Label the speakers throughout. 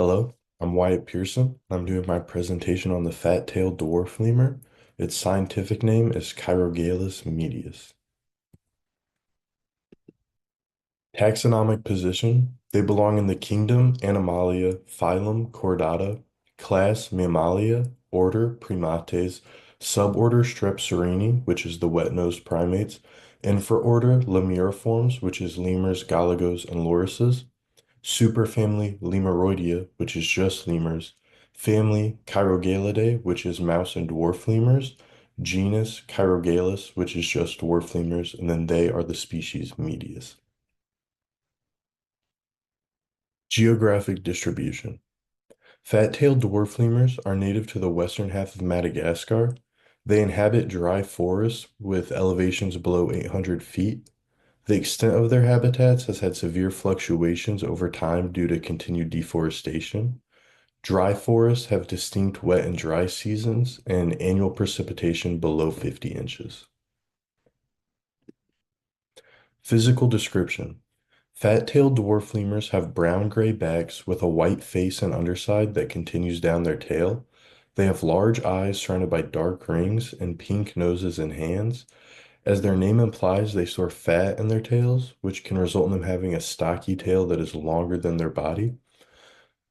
Speaker 1: Hello, I'm Wyatt Pearson. I'm doing my presentation on the fat-tailed dwarf lemur. Its scientific name is Chirogalus medius. Taxonomic position. They belong in the kingdom Animalia, phylum Chordata, class Mammalia, order Primates, suborder Strepsirini, which is the wet-nosed primates, and for order Lemuriformes, which is lemurs, galagos, and lorises. Superfamily Lemuroidea, which is just lemurs, family Chirogalidae, which is mouse and dwarf lemurs, genus Chirogalus, which is just dwarf lemurs, and then they are the species Medius. Geographic distribution. Fat-tailed dwarf lemurs are native to the western half of Madagascar. They inhabit dry forests with elevations below 800 feet. The extent of their habitats has had severe fluctuations over time due to continued deforestation. Dry forests have distinct wet and dry seasons and annual precipitation below 50 inches. Physical description. Fat-tailed dwarf lemurs have brown-gray backs with a white face and underside that continues down their tail. They have large eyes surrounded by dark rings and pink noses and hands. As their name implies, they store fat in their tails, which can result in them having a stocky tail that is longer than their body.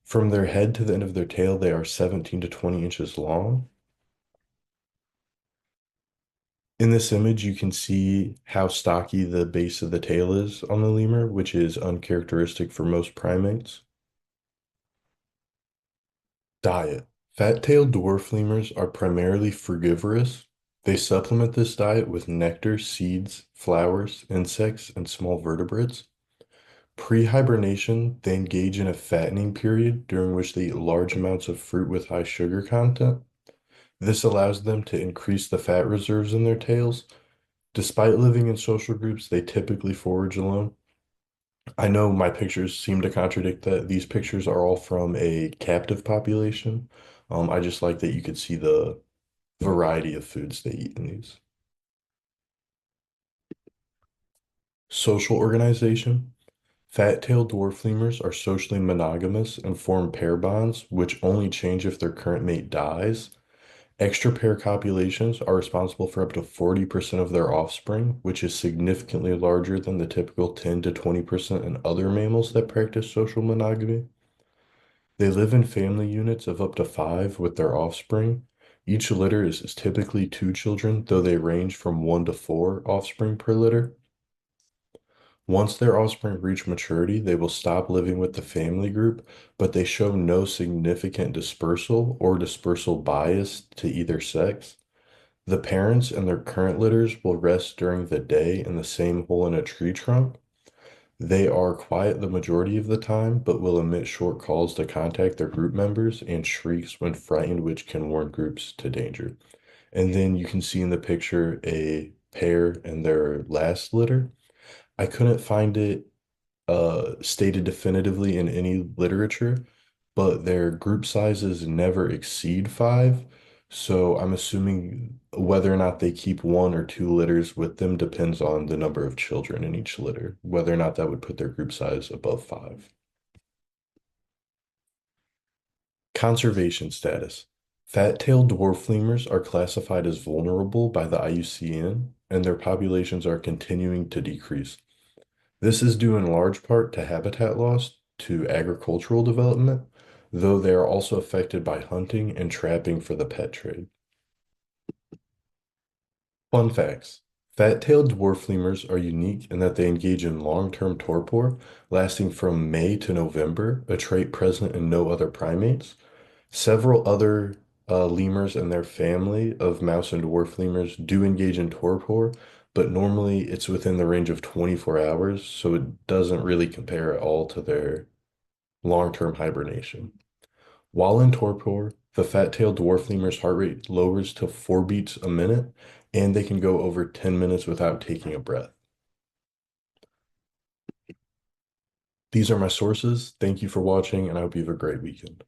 Speaker 1: From their head to the end of their tail, they are 17 to 20 inches long. In this image, you can see how stocky the base of the tail is on the lemur, which is uncharacteristic for most primates. Diet. Fat-tailed dwarf lemurs are primarily frugivorous. They supplement this diet with nectar, seeds, flowers, insects, and small vertebrates. Pre-hibernation, they engage in a fattening period during which they eat large amounts of fruit with high sugar content. This allows them to increase the fat reserves in their tails. Despite living in social groups, they typically forage alone. I know my pictures seem to contradict that. These pictures are all from a captive population. I just like that you could see the variety of foods they eat in these. Social organization. Fat-tailed dwarf lemurs are socially monogamous and form pair bonds, which only change if their current mate dies. Extra pair copulations are responsible for up to 40% of their offspring, which is significantly larger than the typical 10 to 20% in other mammals that practice social monogamy. They live in family units of up to five with their offspring. Each litter is typically two children, though they range from one to four offspring per litter. Once their offspring reach maturity, they will stop living with the family group, but they show no significant dispersal or dispersal bias to either sex. The parents and their current litters will rest during the day in the same hole in a tree trunk. They are quiet the majority of the time, but will emit short calls to contact their group members and shrieks when frightened, which can warn groups to danger. And then you can see in the picture a pair in their last litter. I couldn't find it stated definitively in any literature, but their group sizes never exceed five. So I'm assuming whether or not they keep one or two litters with them depends on the number of children in each litter, whether or not that would put their group size above five. Conservation status. Fat-tailed dwarf lemurs are classified as vulnerable by the IUCN, and their populations are continuing to decrease. This is due in large part to habitat loss to agricultural development, though they are also affected by hunting and trapping for the pet trade. Fun facts. Fat-tailed dwarf lemurs are unique in that they engage in long-term torpor, lasting from May to November, a trait present in no other primates. Several other lemurs and their family of mouse and dwarf lemurs do engage in torpor, but normally it's within the range of 24 hours, so it doesn't really compare at all to their long-term hibernation. While in torpor, the fat-tailed dwarf lemur's heart rate lowers to 4 beats a minute, and they can go over 10 minutes without taking a breath. These are my sources. Thank you for watching, and I hope you have a great weekend.